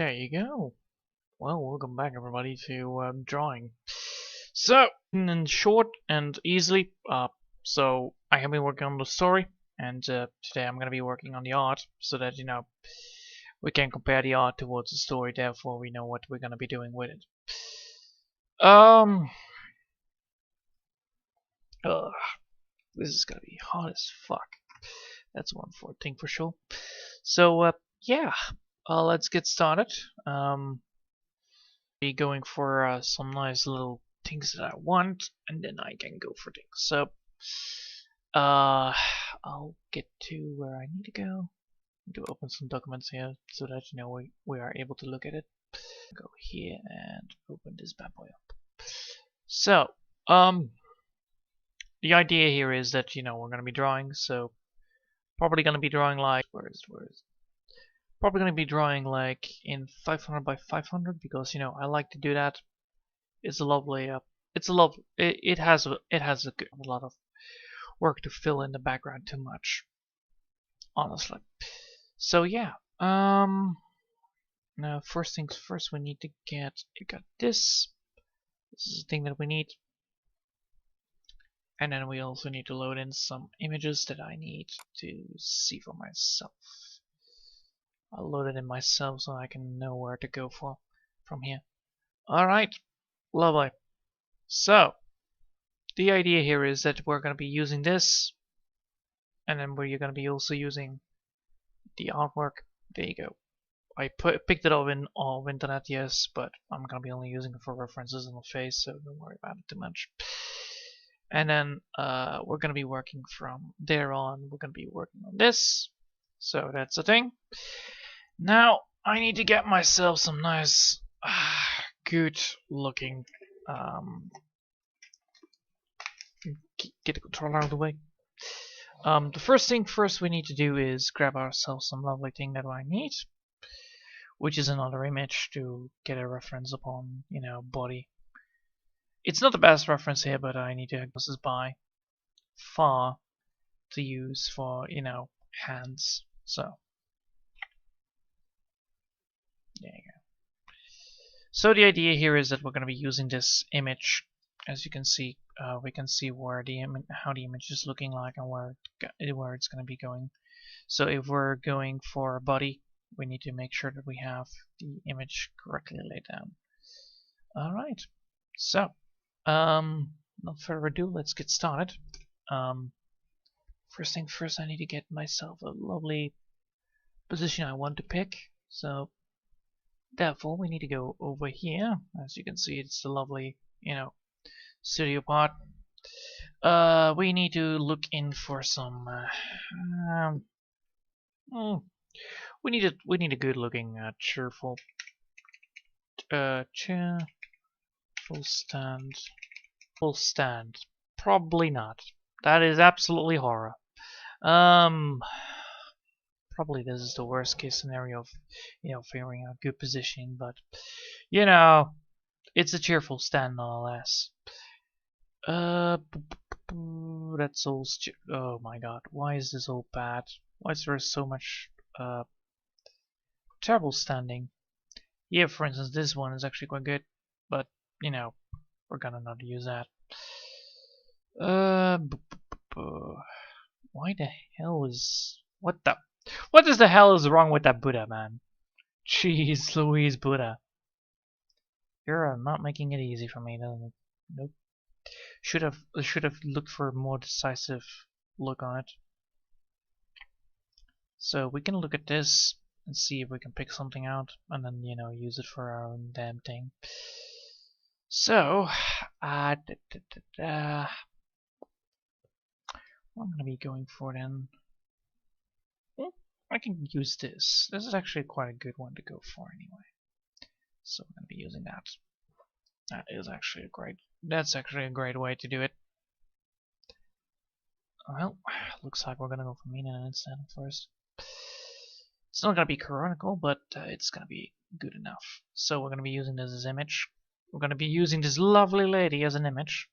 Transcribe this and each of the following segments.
There you go. Well, welcome back everybody to drawing. So, in short and easily, so I have been working on the story, and today I'm going to be working on the art, so that, we can compare the art towards the story, therefore we know what we're going to be doing with it. Ugh, this is going to be hard as fuck. That's one thing for sure. So, yeah, let's get started. Be going for some nice little things that I want, and then I can go for things. So, I'll get to where I need to go. To open some documents here so that we are able to look at it. Go here and open this bad boy up. So, the idea here is that we're gonna be drawing. So, probably gonna be drawing like probably gonna be drawing like in 500 by 500 because I like to do that. It's a lovely it has a lot of work to fill in the background too much, honestly. So yeah, now first things first, we need to got this. This is the thing that we need, and then we also need to load in some images that I need to see for myself. I'll load it in myself so I can know where to go for from here. All right, lovely. So the idea here is that we're going to be using this, and then we're going to be also using the artwork. There you go. I picked it up off internet, yes, but I'm gonna be only using it for references on the face, so don't worry about it too much. And then we're gonna be working from there on. We're gonna be working on this, so that's the thing. Now I need to get myself some nice, good looking. Get the controller out of the way. The first thing first we need to do is grab ourselves some lovely thing that I need, which is another image to get a reference upon, body. It's not the best reference here, but I need to this is by far to use for, hands. So there you go. So the idea here is that we're going to be using this image. As you can see, we can see where how the image is looking like and where it's going to be going. So if we're going for a body, we need to make sure that we have the image correctly laid down. All right. So, not further ado, let's get started. First thing first, I need to get myself a lovely position I want to pick. So, therefore, we need to go over here. As you can see, it's the lovely, studio part. We need to look in for some. We need a good looking cheerful full stand. Probably not. That is absolutely horror. Probably this is the worst case scenario of figuring out good positioning, but it's a cheerful stand nonetheless. That's all. Oh my god, why is this all bad? Why is there so much terrible standing? Yeah, for instance, this one is actually quite good, but we're gonna not use that. Why the hell is what is the hell is wrong with that Buddha, man? Jeez Louise, Buddha. You're not making it easy for me, doesn't it? Nope. Should have looked for a more decisive look on it. So we can look at this and see if we can pick something out, and then use it for our own damn thing. So, what I'm gonna be going for then. I can use this. This is actually quite a good one to go for anyway. So I'm gonna be using that. That's actually a great way to do it. Well, looks like we're gonna go for mean and instant first. It's not gonna be canonical, but it's gonna be good enough. So we're gonna be using this as image. We're gonna be using this lovely lady as an image.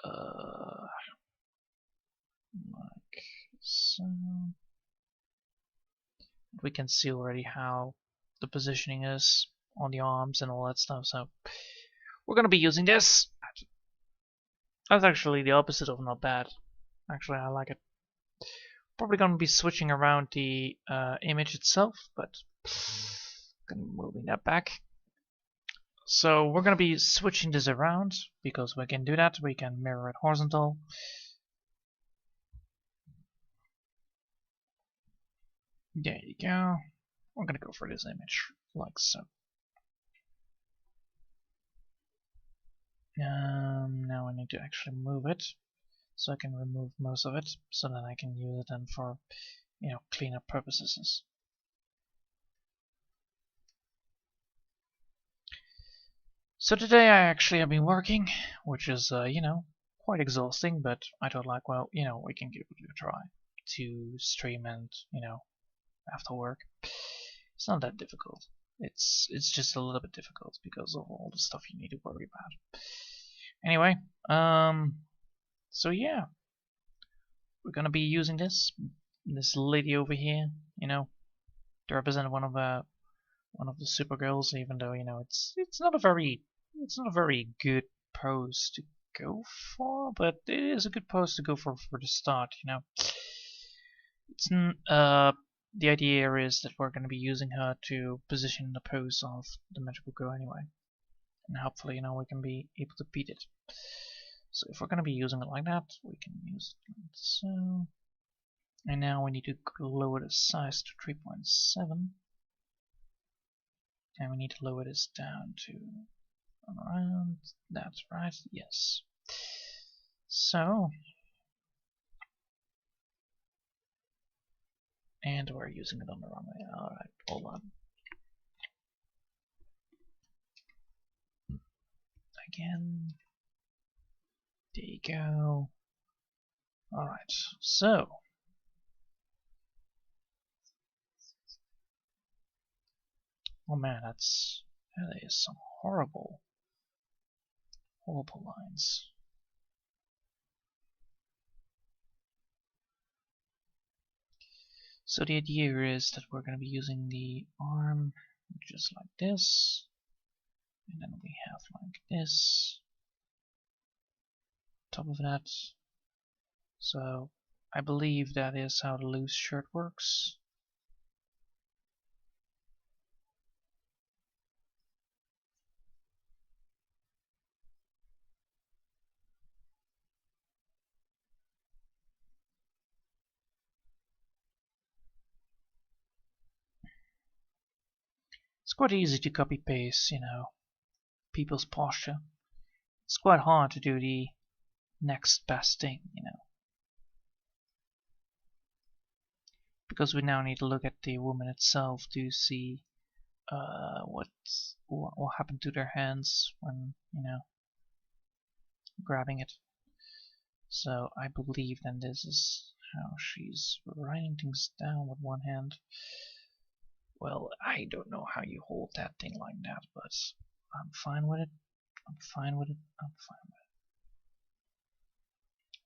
Like so. We can see already how the positioning is on the arms and all that stuff. So we're gonna be using this. That's actually the opposite of not bad. Actually, I like it. Probably gonna be switching around the image itself, but moving that back. So we're gonna be switching this around because we can do that. We can mirror it horizontal. There you go. We're gonna go for this image like so. Now I need to actually move it, so I can remove most of it, so that I can use it then for, cleanup purposes. So today I actually have been working, which is, quite exhausting, but I thought like, well, we can give it a try to stream and, after work. It's not that difficult. It's just a little bit difficult because of all the stuff you need to worry about. Anyway, so yeah, we're gonna be using this lady over here, to represent one of the Supergirls, even though it's not a very good pose to go for, but it is a good pose to go for the start. It's the idea is that we're going to be using her to position the pose of the magical girl anyway, and hopefully we can be able to beat it. So if we're going to be using it like that, we can use it like so. And now we need to lower the size to 3.7. And we need to lower this down to around, that's right, yes. So, and we're using it on the wrong way. Alright, hold on. Again. There you go. Alright, so. Oh man, that is some horrible lines. So the idea is that we're going to be using the arm just like this, and then we have like this, top of that. So I believe that is how the loose shirt works. It's quite easy to copy paste, people's posture. It's quite hard to do the next best thing, because we now need to look at the woman itself to see what happened to their hands when grabbing it. So I believe then this is how she's writing things down with one hand. Well, I don't know how you hold that thing like that, but I'm fine with it. I'm fine with it. I'm fine with it.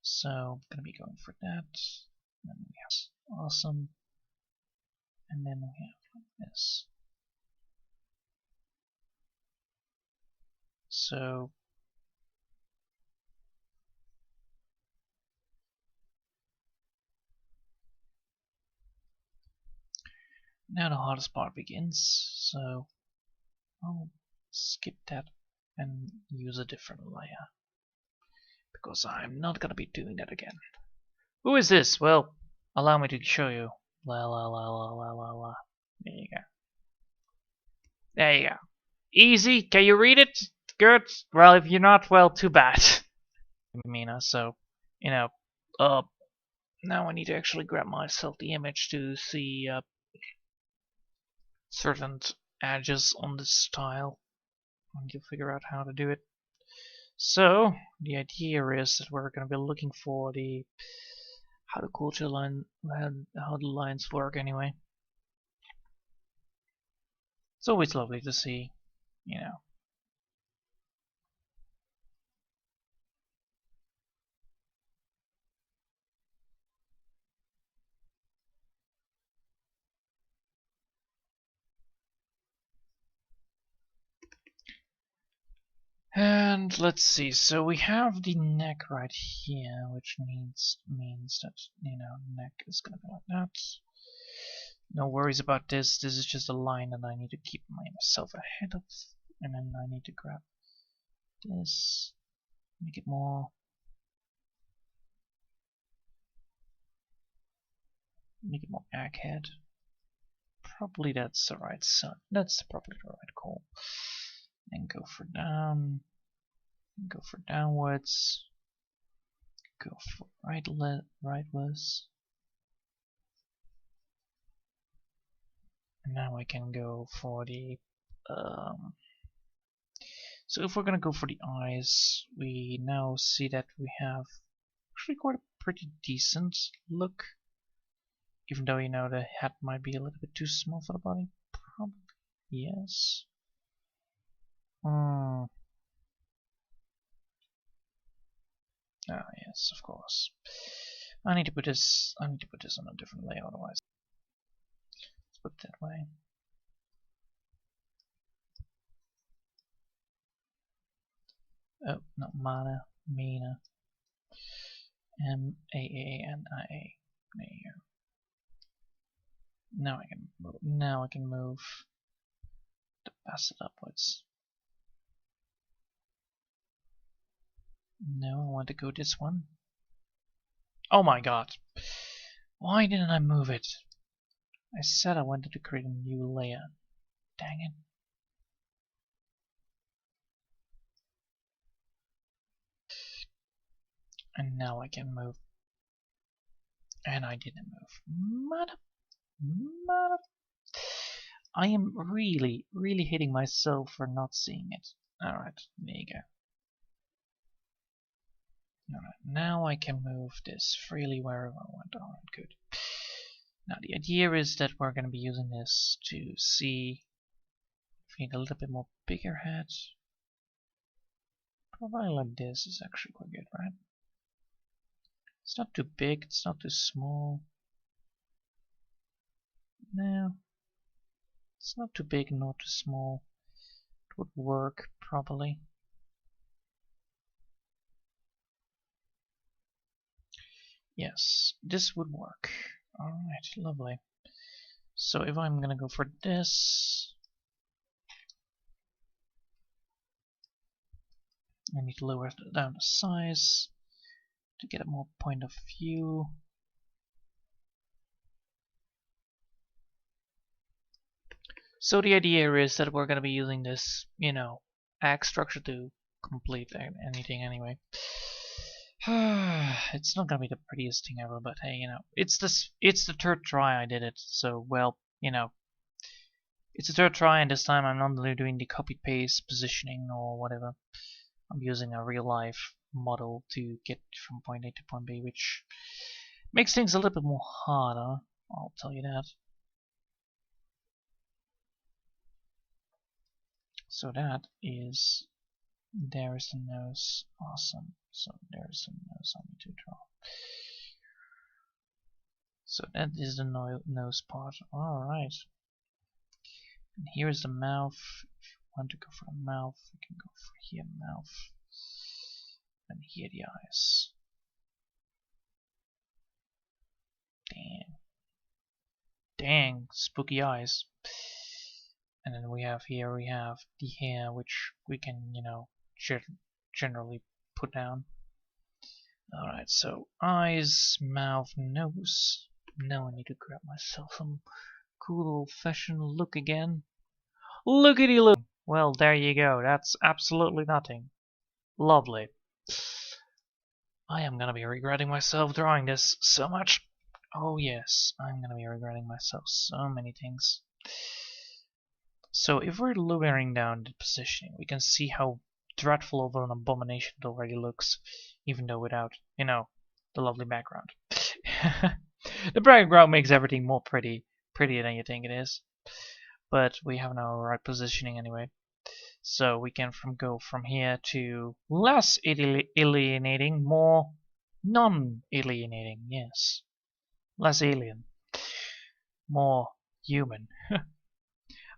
So I'm gonna be going for that. And then we have awesome. And then we have like this. So now the hardest part begins. So I'll skip that and use a different layer, because I'm not gonna be doing that again. Who is this? Well, allow me to show you. La la la la la la la. There you go. There you go. Easy. Can you read it? Good. Well, if you're not, well, too bad. Mina, so, now I need to actually grab myself the image to see certain edges on this tile. I need to figure out how to do it. So, the idea is that we're going to be looking for how the lines work anyway. It's always lovely to see, And let's see, so we have the neck right here, which means that, neck is gonna be like that. No worries about this. This is just a line that I need to keep myself ahead of, and then I need to grab this, make it more egghead. Probably that's the right side. That's probably the right call. And go for down. Go for downwards. Go for rightwards. And now I can go for the. So if we're gonna go for the eyes, we now see that we have actually quite a pretty decent look. Even though the head might be a little bit too small for the body. Probably yes. Ah, yes, of course. I need to put this on a different layer, otherwise. Let's put it that way. Oh, not mana, Mina. M-A-A-N-I-A. There you go. Now I can move to pass it upwards. No, I want to go this one. Oh my god. Why didn't I move it? I said I wanted to create a new layer. Dang it. And now I can move. And I didn't move. Mother. I am really hitting myself for not seeing it. Alright, there you go. Alright, now I can move this freely wherever I want. Alright, good. Now the idea is that we're going to be using this to see if we need a little bit more bigger head. Probably like this is actually quite good, right? It's not too big, it's not too small. No. It's not too big, not too small. It would work probably. Yes, this would work. Alright, lovely. So if I'm gonna go for this, I need to lower down the size to get a more point of view. So the idea is that we're gonna be using this, egg structure to complete anything anyway. It's not gonna be the prettiest thing ever, but hey, it's the third try I did it, so well, it's the third try, and this time I'm not really doing the copy paste positioning or whatever. I'm using a real life model to get from point A to point B, which makes things a little bit more harder, I'll tell you that. So that is, there is the nose, awesome. So there's the nose I need to draw. So that is the nose part, alright. And here is the mouth. If you want to go for the mouth, you can go for here, mouth. And here the eyes. Dang, spooky eyes. And then we have the hair, which we can, generally put down. Alright, so eyes, mouth, nose. Now I need to grab myself some cool old-fashioned look again. Lookity look! Well, there you go. That's absolutely nothing. Lovely. I am gonna be regretting myself drawing this so much. Oh yes, I'm gonna be regretting myself so many things. So if we're lowering down the positioning, we can see how dreadful of an abomination it already looks, even though without, the lovely background. The background makes everything more prettier than you think it is. But we have no right positioning anyway. So we can go from here to less alienating, more non-alienating, yes. Less alien. More human.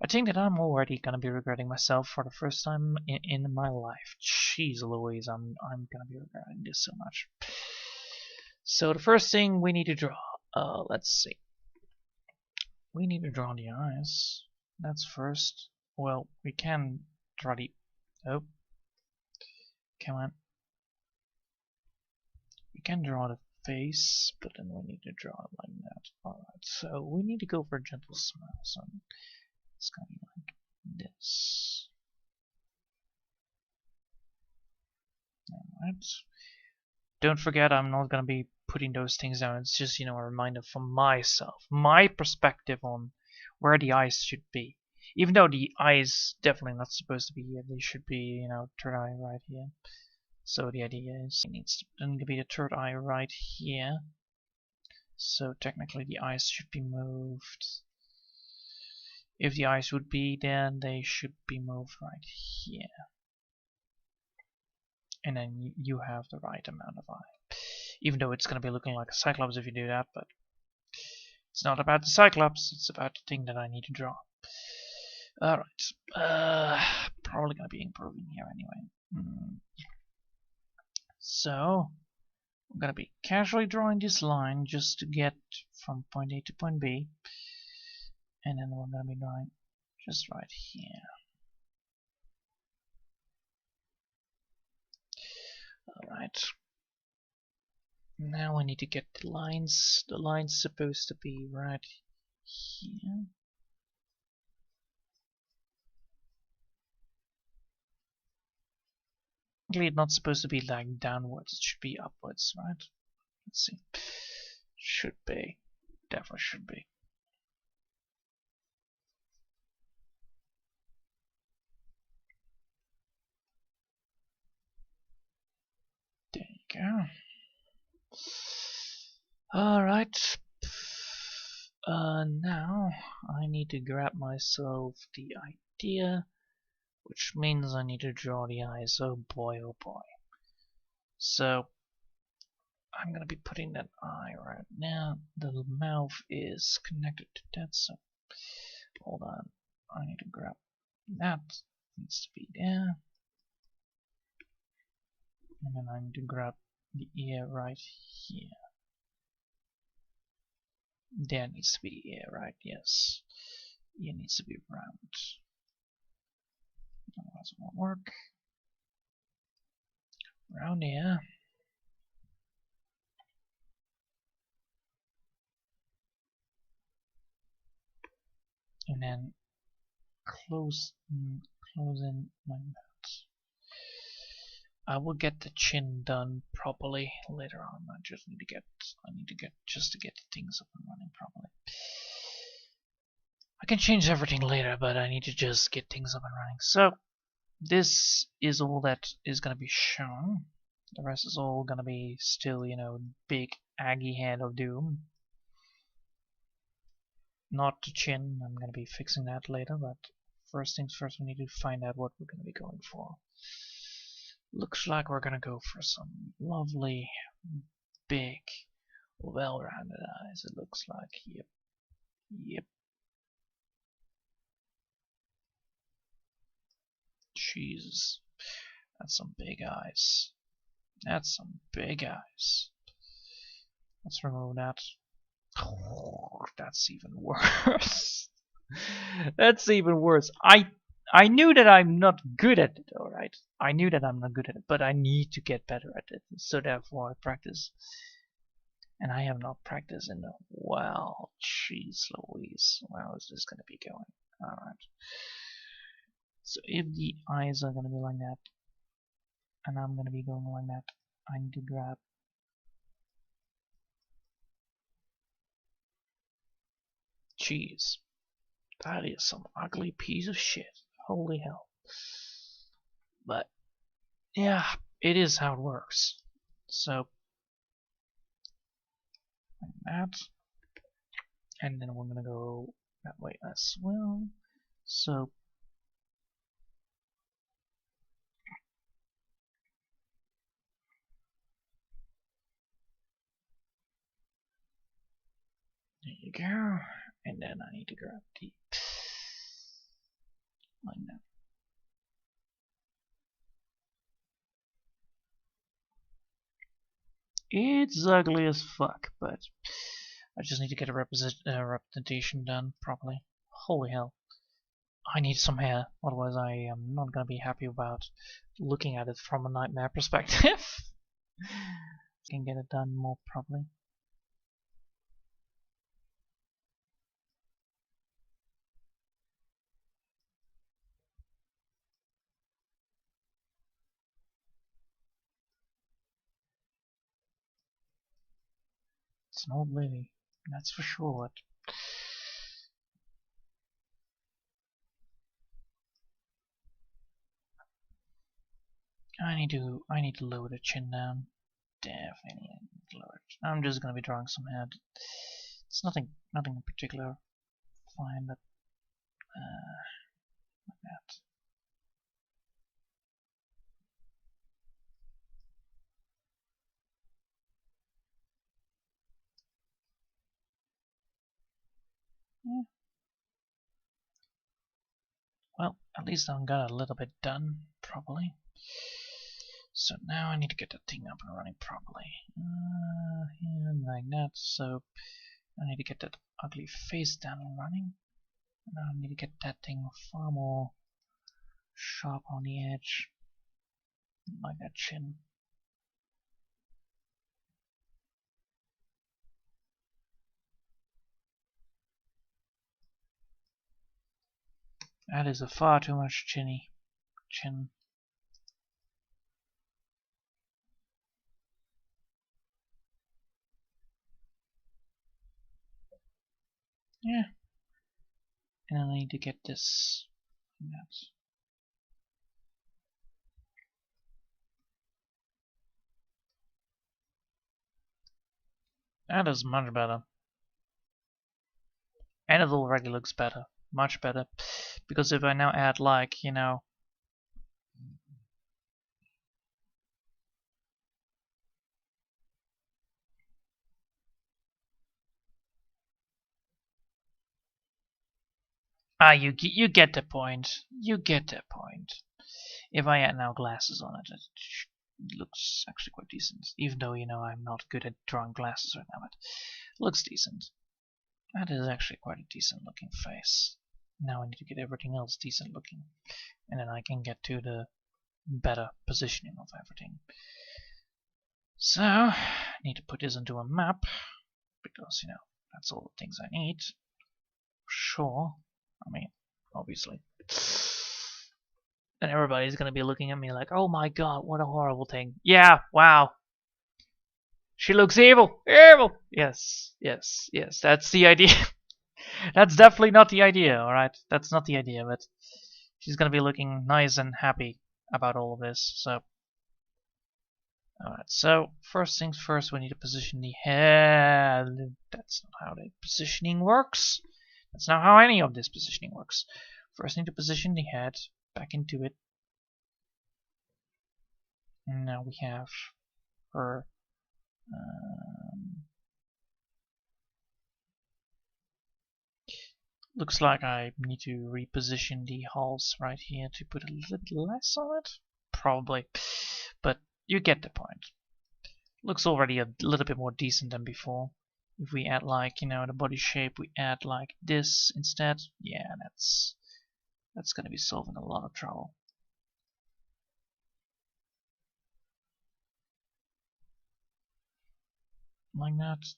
I think that I'm already gonna be regretting myself for the first time in my life. Jeez Louise, I'm gonna be regretting this so much. So the first thing we need to draw, let's see. We need to draw the eyes. That's first. Well, we can draw the... Oh, come on. We can draw the face, but then we need to draw it like that. Alright, so we need to go for a gentle smile. So it's gonna be like this. Alright. Don't forget, I'm not gonna be putting those things down. It's just, you know, a reminder for myself, my perspective on where the eyes should be. Even though the eyes definitely not supposed to be here, they should be, you know, third eye right here. So the idea is it needs to be the third eye right here. So technically the eyes should be moved. If the eyes would be, then they should be moved right here. And then you have the right amount of eye. Even though it's going to be looking like a Cyclops if you do that, but it's not about the Cyclops, it's about the thing that I need to draw. Alright, probably going to be improving here anyway. So, I'm going to be casually drawing this line just to get from point A to point B. And then we're going to be drawing just right here. Alright. Now I need to get the lines. The line's supposed to be right here. Actually, it's not supposed to be like downwards, it should be upwards, right? Let's see. Should be. Definitely should be. There you go. Alright. Now I need to grab myself the idea, which means I need to draw the eyes. Oh boy, oh boy. So I'm gonna be putting that eye right now. The mouth is connected to that, so hold on. I need to grab that. Needs to be there. And then I need to grab the ear right here. There needs to be ear, right? Yes. Ear needs to be round. Otherwise it won't work. Round ear. And then close in my mouth. I will get the chin done properly later on. I need to get just to get things up and running properly. I can change everything later, but I need to just get things up and running. So this is all that is gonna be shown. The rest is all gonna be still, you know, big Aggie head of doom. Not the chin. I'm gonna be fixing that later, but first things first, we need to find out what we're gonna be going for. Looks like we're gonna go for some lovely, big, well-rounded eyes. It looks like. Yep. Yep. Jesus. That's some big eyes. That's some big eyes. Let's remove that. Oh, that's even worse. That's even worse. I knew that I'm not good at it, alright? I knew that I'm not good at it, but I need to get better at it. So therefore I practice. And I have not practiced in a while. Jeez Louise. How is this gonna be going? Alright. So if the eyes are gonna be like that, and I'm gonna be going like that, I need to grab jeez. That is some ugly piece of shit. Holy hell. But yeah, it is how it works. So like that. And then we're gonna go that way as well. So there you go. And then I need to grab the Like that. It's ugly as fuck, but I just need to get a representation done properly. Holy hell. I need some hair, otherwise I am not gonna be happy about looking at it from a nightmare perspective. Can get it done more properly. It's an old lady, that's for sure. I need to lower the chin down. Definitely need to lower it. I'm just gonna be drawing some head. It's nothing in particular. Fine, but like that. Yeah. Well, at least I got a little bit done properly. So now I need to get that thing up and running properly. And like that. So I need to get that ugly face down and running. And now I need to get that thing far more sharp on the edge. Like that chin. That is a far too much chin. Yeah. And I need to get this. That is much better. And it already looks better. Much better. Because if I now add like, you know, you get the point. You get the point. If I add now glasses on it, it looks actually quite decent. Even though, you know, I'm not good at drawing glasses right now, but it looks decent. That is actually quite a decent looking face. Now I need to get everything else decent looking. And then I can get to the better positioning of everything. So, I need to put this into a map. Because, you know, that's all the things I need. Sure. I mean, obviously. And everybody's gonna be looking at me like, oh my god, what a horrible thing. Yeah, wow. She looks evil! Evil! Yes, yes, yes, that's the idea. That's definitely not the idea, alright? That's not the idea, but she's gonna be looking nice and happy about all of this, so. Alright, so first things first, we need to position the head. That's not how the positioning works. That's not how any of this positioning works. First, need to position the head back into it. And now we have her. Looks like I need to reposition the hulls right here to put a little less on it. Probably. But you get the point. Looks already a little bit more decent than before. If we add like, you know, the body shape, we add like this instead. Yeah, that's gonna be solving a lot of trouble. Like that.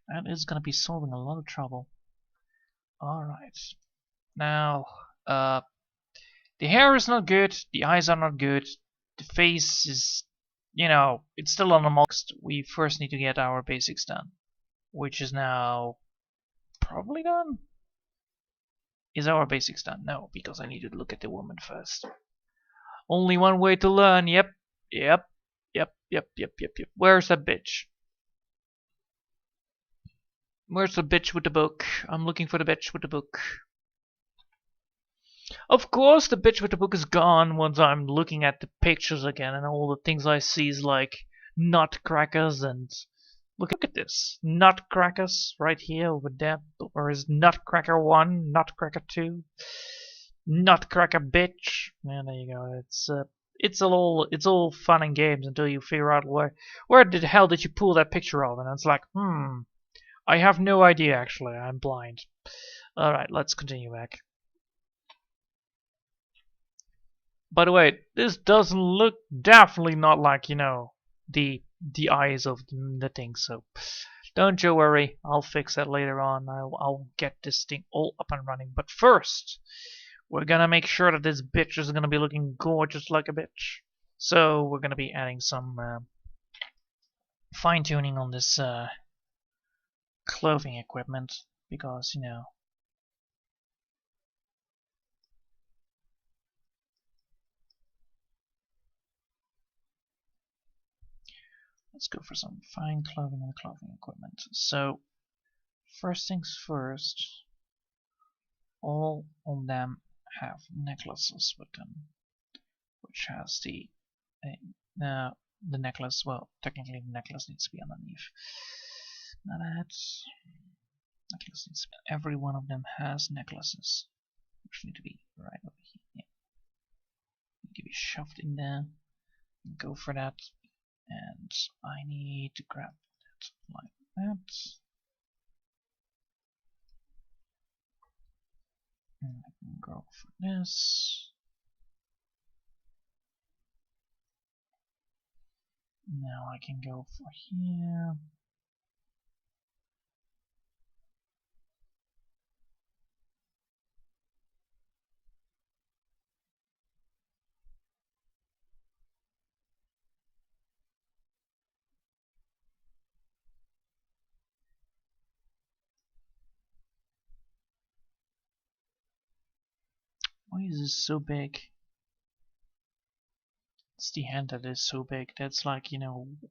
That is gonna be solving a lot of trouble. Alright. Now, the hair is not good, the eyes are not good, the face is, you know, it's still on the most. We first need to get our basics done. Which is now probably done? Is our basics done? No, because I need to look at the woman first. Only one way to learn, yep. Where's that bitch? Where's the bitch with the book? I'm looking for the bitch with the book. Of course the bitch with the book is gone once I'm looking at the pictures again and all the things I see is like nutcrackers and look at this. Nutcrackers right here over there. Or is Nutcracker 1, Nutcracker 2? Nutcracker bitch. Yeah, there you go. It's all fun and games until you figure out where the hell did you pull that picture of, and it's like, I have no idea actually. I'm blind. All right, let's continue back. By the way, this doesn't look definitely not like the eyes of the thing. So don't you worry. I'll fix that later on. I'll get this thing all up and running. But first, we're gonna make sure that this bitch is gonna be looking gorgeous like a bitch. So we're gonna be adding some fine tuning on this clothing equipment because let's go for some fine clothing and clothing equipment. So first things first, all of them have necklaces with them, which has the necklace. Well, technically the necklace needs to be underneath. Now that's necklace needs to be, every one of them has necklaces, which need to be right over here. Yeah. Need to be shoved in there. Go for that, and I need to grab that like that. And I can go for this. Now I can go for here. Why is this so big? It's the hand that is so big. That's like,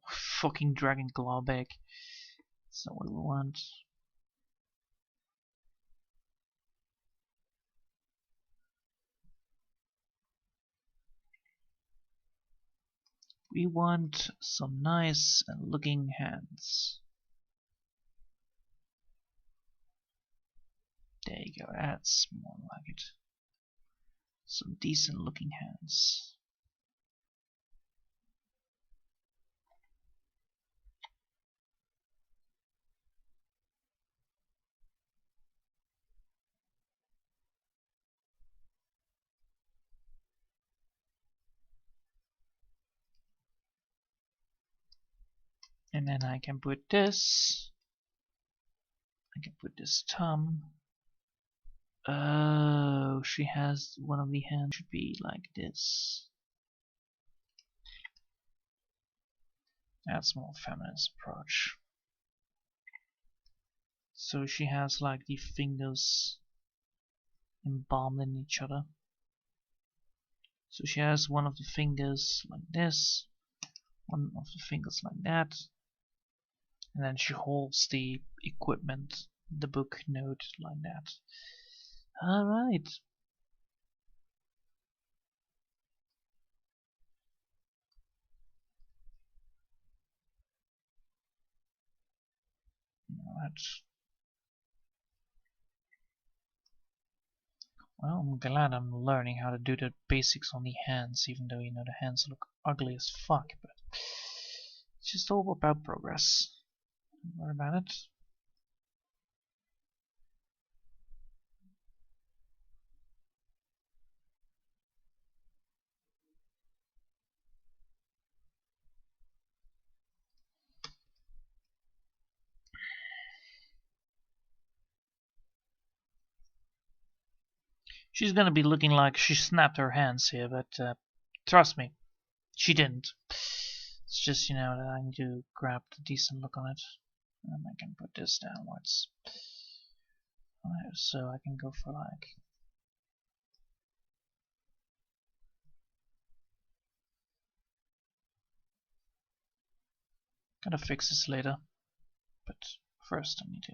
fucking dragon claw big. That's not what we want. We want some nice looking hands. There you go, that's more like it. Some decent looking hands. And then I can put this. I can put this thumb. Oh, she has one of the hands should be like this. That's more feminist approach. So she has like the fingers embalmed in each other. So she has one of the fingers like this, one of the fingers like that, and then she holds the equipment, the book note like that. Alright. That's, well, I'm glad I'm learning how to do the basics on the hands, even though the hands look ugly as fuck, but it's just all about progress. Don't worry about it. She's gonna be looking like she snapped her hands here, but trust me, she didn't. It's just, that I need to grab the decent look on it. And I can put this downwards. Alright, so I can go for like... Gotta fix this later. But first I need to...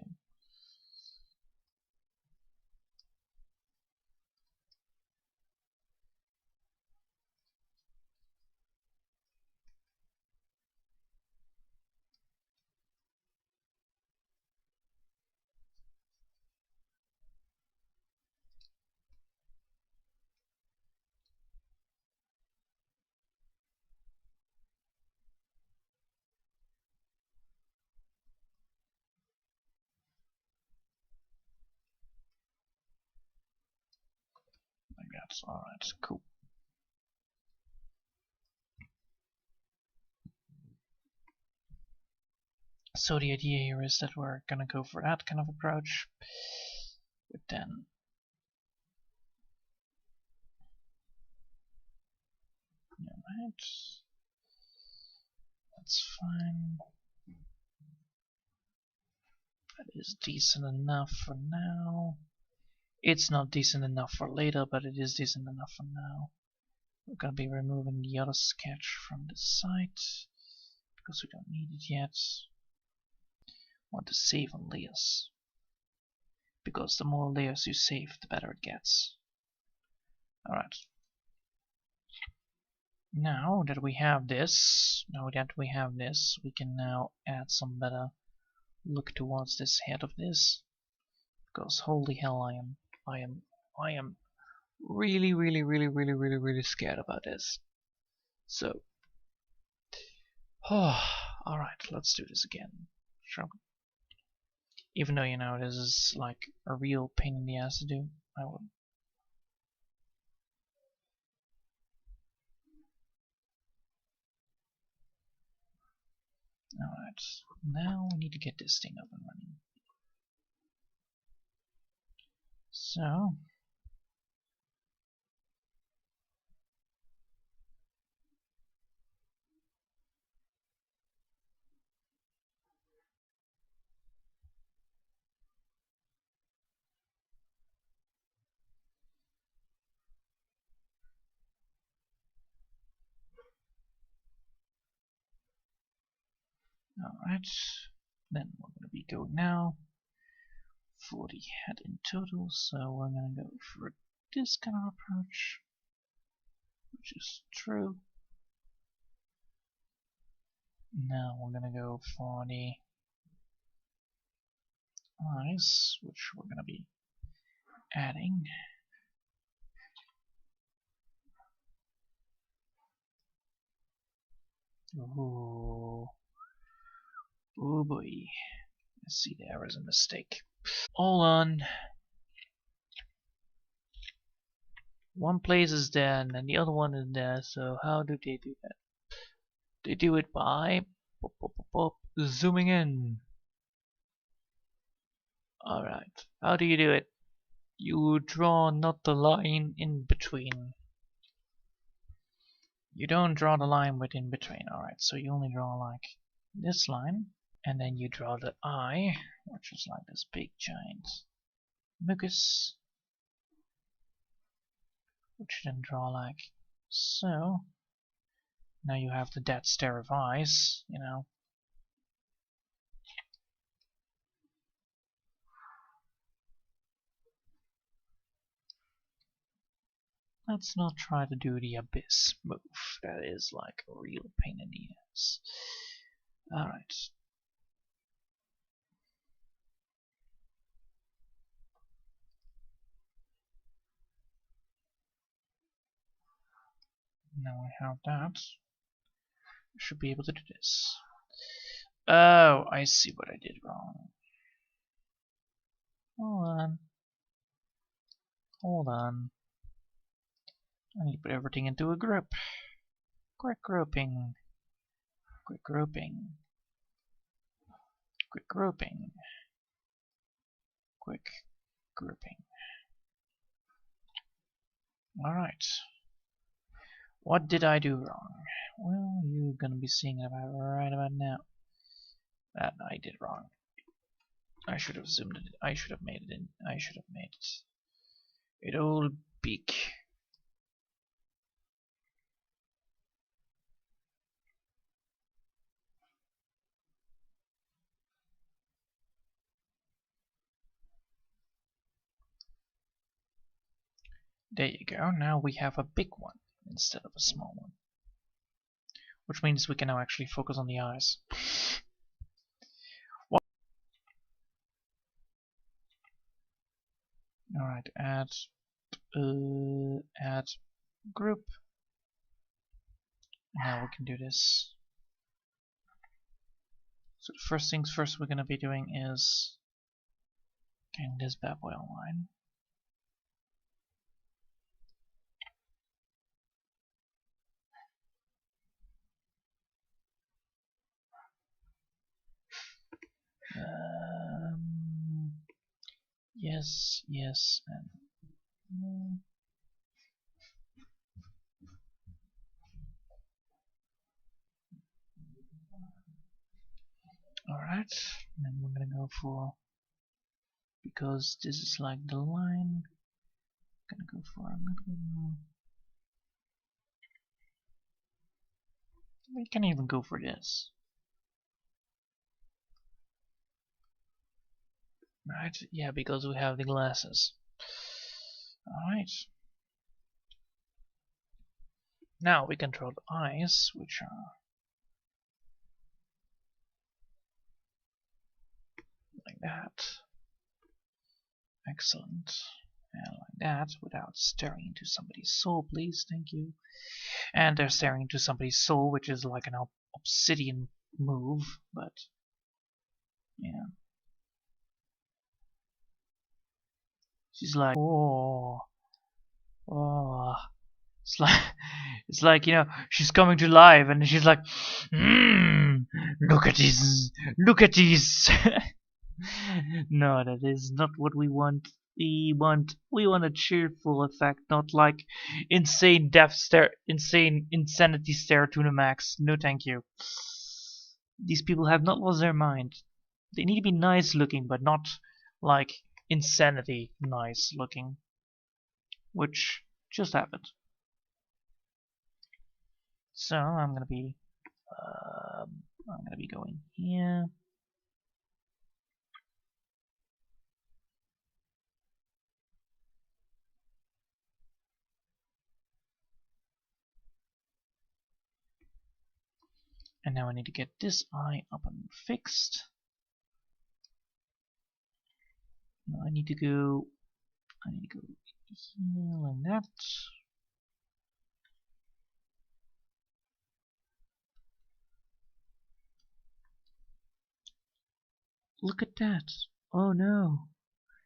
alright, cool. So the idea here is that we're gonna go for that kind of approach. But then alright. That's fine. That is decent enough for now. It's not decent enough for later, but it is decent enough for now. We're gonna be removing the other sketch from the site because we don't need it yet. Want to save on layers because the more layers you save, the better it gets. Alright. Now that we have this, we can now add some better look towards this head of this. Because holy hell, I am really scared about this. So, alright, let's do this again. Sure. Even though, you know, this is like a real pain in the ass to do, I will. Alright, now we need to get this thing up and running. So, alright, then we're going to be going now for the head in total, so we're going to go for this kind of approach, which is true. Now we're going to go for the eyes, which we're going to be adding. Ooh. Oh boy. Let's see, there is a mistake. Hold on. One place is there and then the other one is there, so how do they do that? They do it by zooming in. Alright. How do you do it? You draw not the line in between. You don't draw the line with in between. Alright, so you only draw like this line. And then you draw the eye, which is like this big giant mucus. Which you then draw like so. Now you have the dead stare of eyes, you know. Let's not try to do the abyss move. That is like a real pain in the ass. Alright. Now I have that. I should be able to do this. Oh, I see what I did wrong. Hold on. Hold on. I need to put everything into a group. Quick grouping. Quick grouping. Quick grouping. Quick grouping. Alright. What did I do wrong? Well, you're gonna be seeing it about right about now. That I did wrong. I should have zoomed it. I should have made it in. I should have made it all big. There you go. Now we have a big one instead of a small one. Which means we can now actually focus on the eyes. Alright, add group. Now we can do this. So the first things first we're gonna be doing is getting this bad boy online. Yes, yes, and alright. Then we're gonna go for, because this is like the line, gonna go for another one. We can even go for this. Right? Yeah, because we have the glasses. Alright. Now we can draw the eyes, which are like that. Excellent. And like that, without staring into somebody's soul, please. Thank you. And they're staring into somebody's soul, which is like an obsidian move, but yeah. She's like, oh, oh. It's like, it's like, you know, she's coming to life, and she's like, look at these, look at these. No, that is not what we want. We want a cheerful effect, not like insane death stare, insane insanity stare to the max. No, thank you. These people have not lost their mind. They need to be nice looking, but not like insanity nice looking, which just happened. So I'm gonna be going here. And now I need to get this eye up and fixed. Now I need to go here like that. Look at that. Oh no.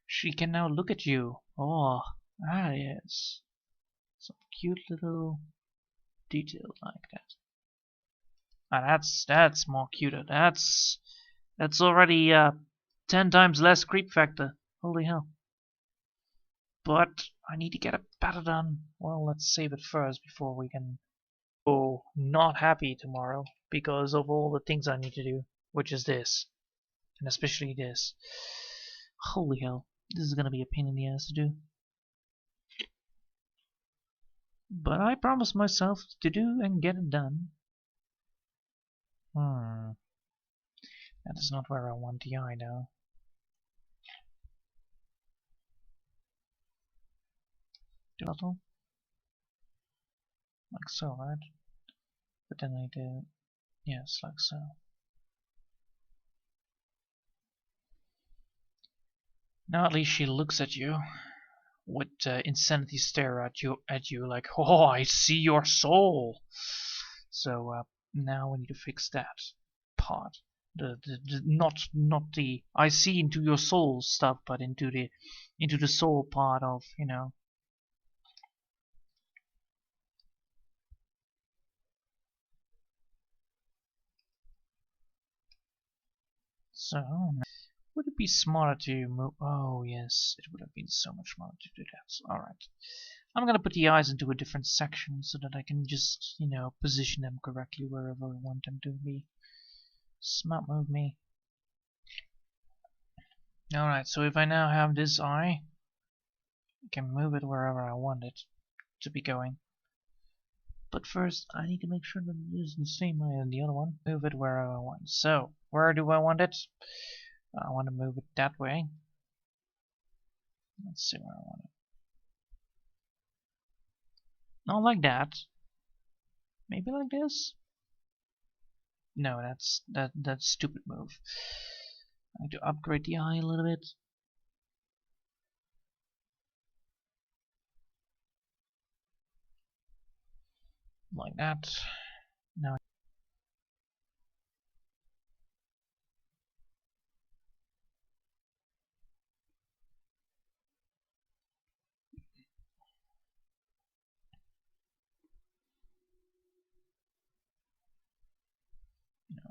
She can now look at you. Oh, yes. Some cute little detail like that. Ah, that's more cuter. That's already 10 times less creep factor. Holy hell. But I need to get a better done. Well, let's save it first before we can go not happy tomorrow because of all the things I need to do, which is this, and especially this. Holy hell, this is gonna be a pain in the ass to do. But I promised myself to do and get it done. That is not where I want the eye now. Little, like so, right? But then I do, yes, like so. Now at least she looks at you with insanity stare at you like, oh, I see your soul. So now we need to fix that part. The not the I see into your soul stuff, but into the soul part of, you know. So would it be smarter to move? Oh yes, it would have been so much smarter to do that. So, all right, I'm gonna put the eyes into a different section so that I can just, you know, position them correctly wherever I want them to be. Smart move me. Alright, so if I now have this eye, I can move it wherever I want it to be going. But first, I need to make sure that it is the same eye as the other one. Move it wherever I want. So, where do I want it? I want to move it that way. Let's see where I want it. Not like that. Maybe like this? No, that's stupid move. I need to upgrade the eye a little bit. Like that. Now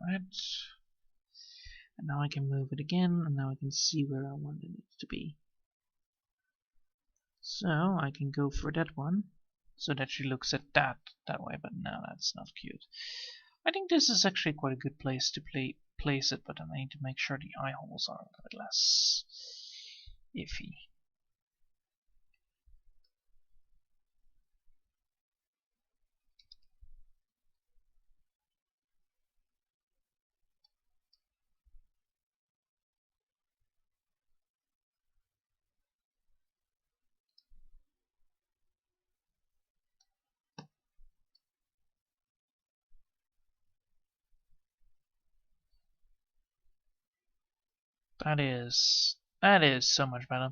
alright. And now I can move it again, and now I can see where I wanted it to be. So I can go for that one, so that she looks at that way, but no, that's not cute. I think this is actually quite a good place to place it, but I need to make sure the eye holes are a little bit less iffy. That is so much better.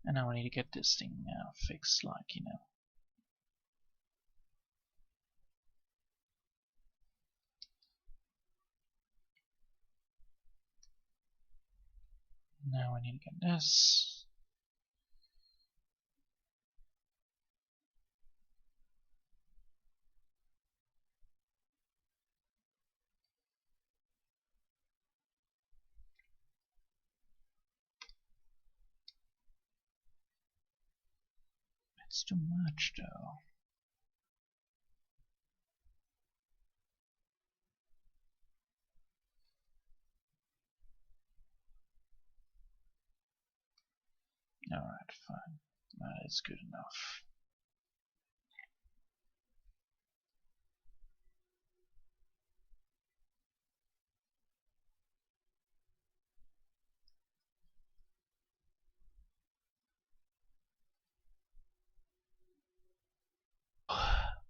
And now I need to get this thing fixed, like, you know. Now I need to get this. It's too much though. Alright, fine. That is good enough.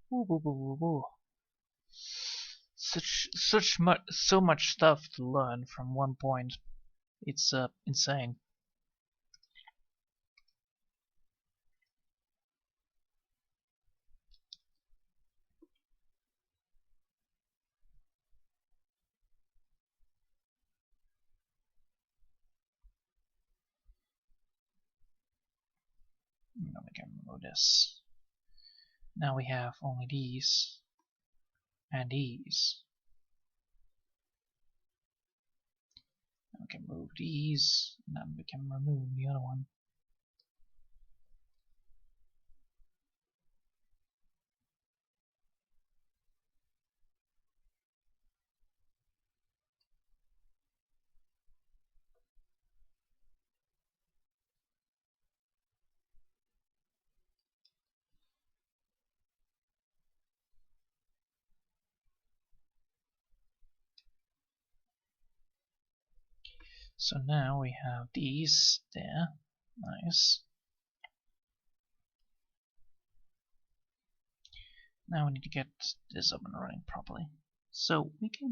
Woo, woo, woo, woo, woo. So much stuff to learn from one point. It's insane. Now we can remove this. Now we have only these and these. Now we can move these, and then we can remove the other one. So now we have these there. Nice. Now we need to get this up and running properly. So we can